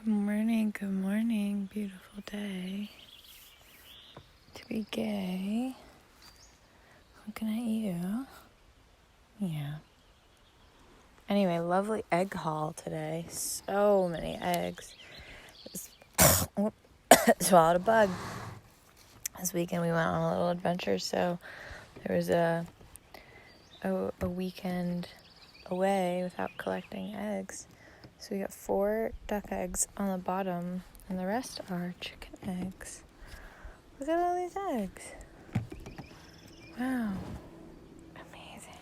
Good morning, beautiful day. To be gay. Looking at you. Yeah. Anyway, lovely egg haul today. So many eggs. Swallowed a bug. This weekend we went on a little adventure, so there was a weekend away without collecting eggs. So we got 4 duck eggs on the bottom, and the rest are chicken eggs. Look at all these eggs. Wow. Amazing.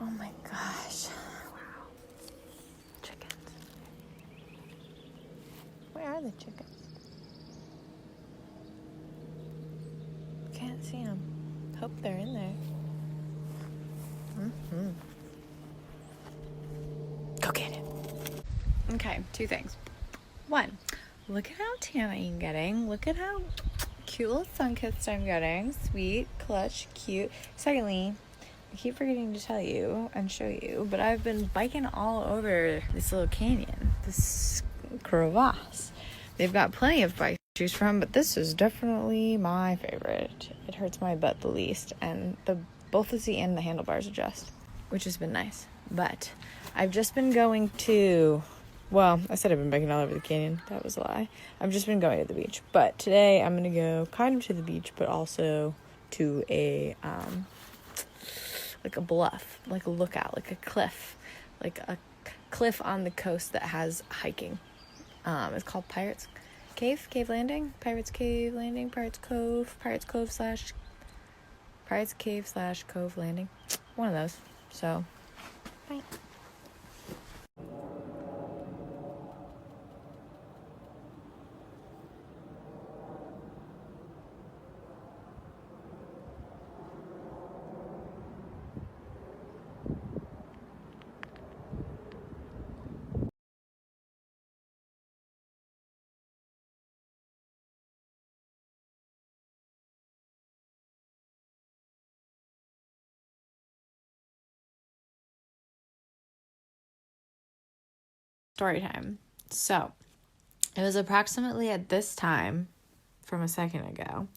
Oh my gosh. Wow. Chickens. Where are the chickens? Can't see them. Hope they're in there. Go get it. Okay, 2 things. 1, look at how tan I'm getting. Look at how cute little sun-kissed I'm getting. Sweet, clutch, cute. Secondly, I keep forgetting to tell you and show you, but I've been biking all over this little canyon, this crevasse. They've got plenty of bikes to choose from, but this is definitely my favorite. It hurts my butt the least, and both the seat and the handlebars adjust, which has been nice. But I've just been going to, well, I said I've been biking all over the canyon. That was a lie. I've just been going to the beach. But today I'm going to go kind of to the beach, but also to a, like a bluff, like a lookout, like a cliff on the coast that has hiking. It's called Pirates Cave Landing, Pirates Cave Landing, Pirates Cove / Landing. One of those. So, bye. Story time. So, it was approximately at this time from a second ago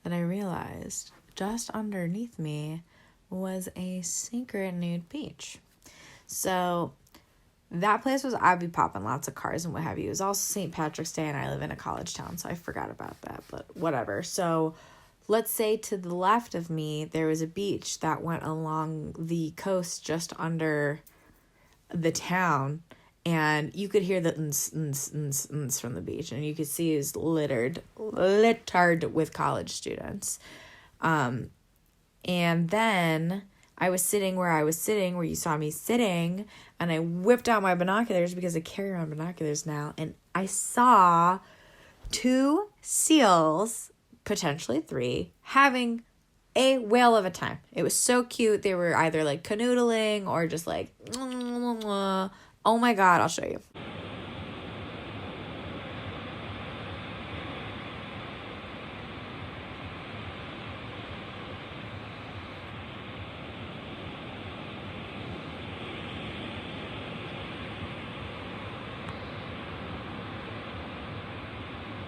that I realized just underneath me was a secret nude beach. So, that place was obviously popping lots of cars and what have you. It was also St. Patrick's Day, and I live in a college town, so I forgot about that, but whatever. So, let's say to the left of me, there was a beach that went along the coast just under the town, and you could hear the ns from the beach, and you could see it was littered with college students. And then I was sitting where you saw me sitting, and I whipped out my binoculars because I carry around binoculars now, and I saw 2 seals, potentially 3, having a whale of a time. It was so cute. They were either like canoodling or just like, oh my God, I'll show you.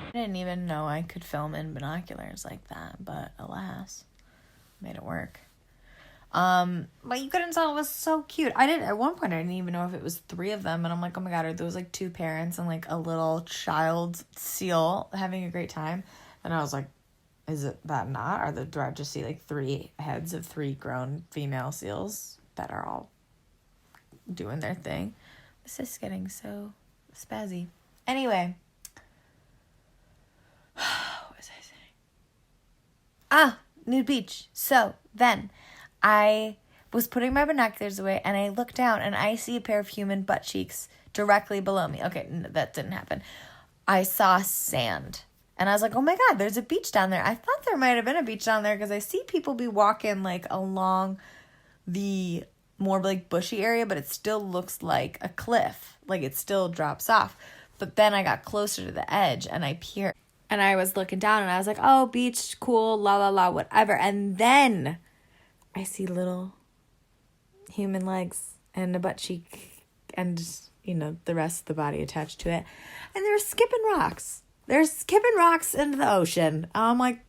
I didn't even know I could film in binoculars like that, but alas, made it work. But you couldn't tell, it was so cute. At one point I didn't even know if it was 3 of them, and I'm like, oh my God, are those like 2 parents and like a little child seal having a great time? And I was like, is it that not? Do I just see like 3 heads of 3 grown female seals that are all doing their thing? This is getting so spazzy. Anyway. What was I saying? Nude beach. So then I was putting my binoculars away, and I look down, and I see a pair of human butt cheeks directly below me. Okay, that didn't happen. I saw sand, and I was like, oh my God, there's a beach down there. I thought there might have been a beach down there because I see people be walking like along the more like bushy area, but it still looks like a cliff. Like it still drops off. But then I got closer to the edge, and I peered, and I was looking down, and I was like, oh, beach, cool, la la la, whatever. And then I see little human legs and a butt cheek, and the rest of the body attached to it. And they're skipping rocks. They're skipping rocks into the ocean. I'm like,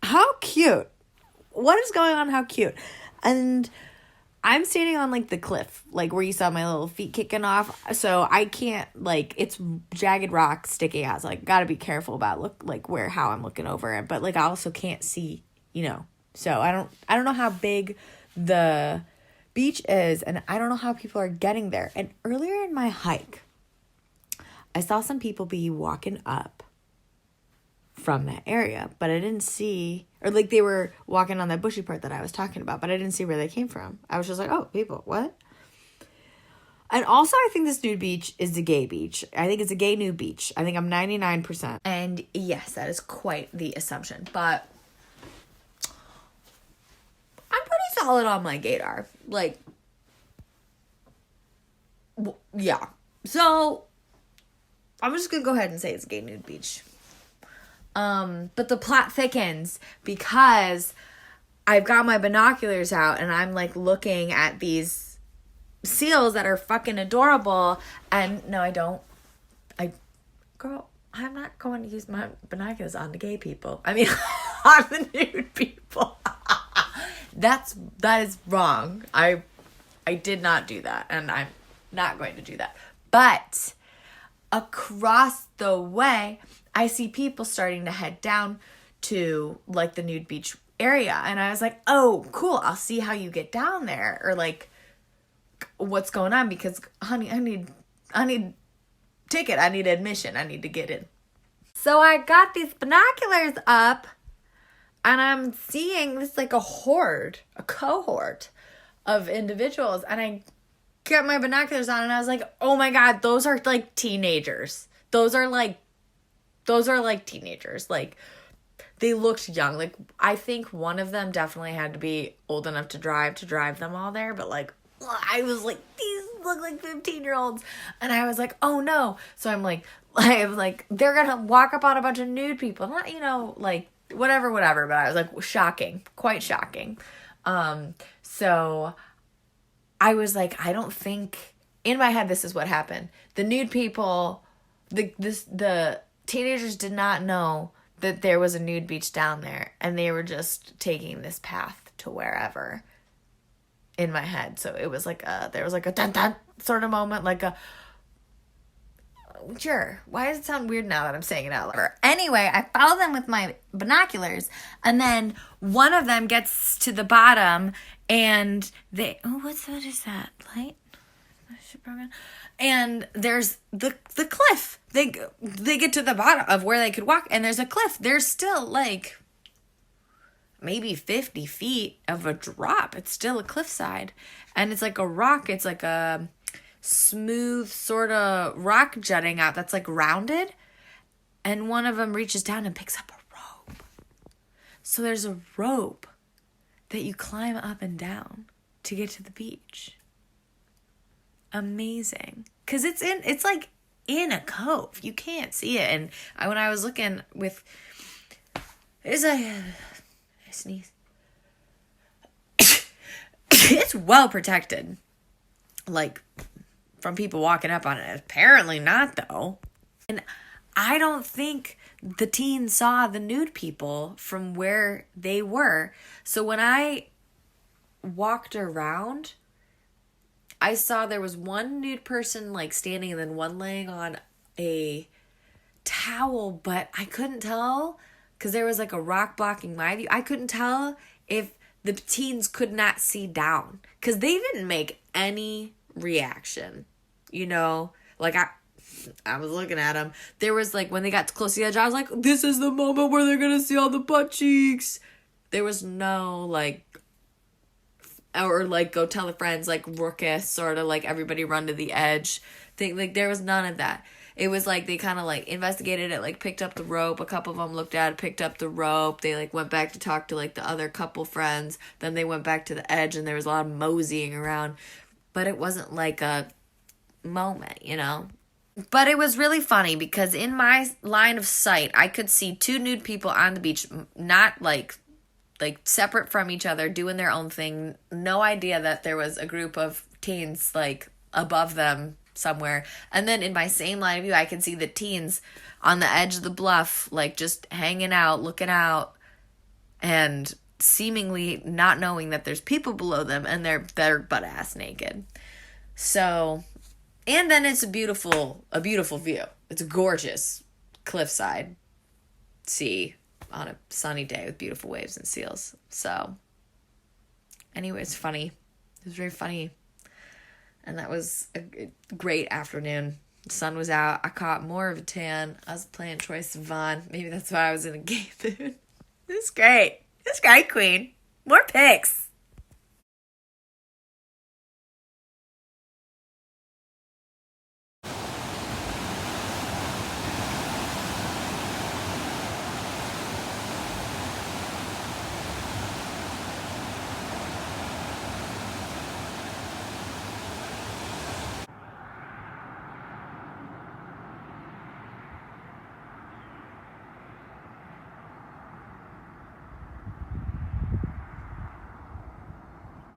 how cute. What is going on? How cute. And I'm standing on, like, the cliff, like, where you saw my little feet kicking off. So I can't, like, it's jagged rock sticking out. So, like, got to be careful about, how I'm looking over it. But, like, I also can't see, So I don't know how big the beach is, and I don't know how people are getting there. And earlier in my hike, I saw some people be walking up from that area, but I didn't see, or like they were walking on that bushy part that I was talking about, but I didn't see where they came from. I was just like, oh, people, what? And also, I think this nude beach is a gay beach. I think it's a gay nude beach. I think I'm 99%. And yes, that is quite the assumption, but I'm pretty solid on my gaydar. Like, yeah. So I'm just gonna go ahead and say it's a gay nude beach. But the plot thickens because I've got my binoculars out and I'm like looking at these seals that are fucking adorable. And no, I don't. Girl, I'm not going to use my binoculars on the gay people. I mean, on the nude people. That is wrong. I did not do that, and I'm not going to do that. But across the way, I see people starting to head down to, like, the nude beach area. And I was like, oh, cool. I'll see how you get down there. Or, like, what's going on. Because, honey, I need ticket. I need admission. I need to get in. So I got these binoculars up. And I'm seeing this, like, a cohort of individuals. And I get my binoculars on. And I was like, oh, my God. Those are, like, teenagers. Those are like teenagers. Like, they looked young. Like, I think one of them definitely had to be old enough to drive them all there. But, like, I was like, these look like 15-year-olds. And I was like, oh, no. So I'm like, they're going to walk up on a bunch of nude people. Not, like, whatever. But I was like, shocking. Quite shocking. So I was like, I don't think, in my head, this is what happened. The nude people, the teenagers did not know that there was a nude beach down there, and they were just taking this path to wherever in my head. So it was like there was like a dun dun sort of moment, like a, sure, why does it sound weird now that I'm saying it out loud? Anyway, I follow them with my binoculars, and then one of them gets to the bottom, and what is that, light? And there's the cliff. They get to the bottom of where they could walk, and there's a cliff. There's still, like, maybe 50 feet of a drop. It's still a cliffside, and it's like a rock. It's like a smooth sort of rock jutting out that's, like, rounded, and one of them reaches down and picks up a rope. So there's a rope that you climb up and down to get to the beach. Amazing. Because it's like in a cove. You can't see it. And when I was looking with, I sneeze. It's well protected. Like, from people walking up on it. Apparently not, though. And I don't think the teens saw the nude people from where they were. So when I walked around, I saw there was one nude person, like, standing, and then one laying on a towel, but I couldn't tell because there was, like, a rock blocking my view. I couldn't tell if the teens could not see down because they didn't make any reaction, Like, I was looking at them. There was, like, when they got close to the edge, I was like, this is the moment where they're going to see all the butt cheeks. There was no, like, or, like, go tell the friends, like, rookus, sort of, like, everybody run to the edge thing. Like, there was none of that. It was, like, they kind of, like, investigated it, like, picked up the rope. A couple of them looked at it, picked up the rope. They, like, went back to talk to, like, the other couple friends. Then they went back to the edge, and there was a lot of moseying around. But it wasn't, like, a moment, But it was really funny because in my line of sight, I could see two nude people on the beach, not, like separate from each other, doing their own thing. No idea that there was a group of teens, like, above them somewhere. And then in my same line of view, I can see the teens on the edge of the bluff, like just hanging out, looking out, and seemingly not knowing that there's people below them, and they're butt ass naked. So, and then it's a beautiful view. It's a gorgeous cliffside sea on a sunny day with beautiful waves and seals. So, anyway, it's funny. It was very funny. And that was a great afternoon. The sun was out. I caught more of a tan. I was playing Troye Sivan. Maybe that's why I was in a gay mood. It was great. It was great, Queen. More pics.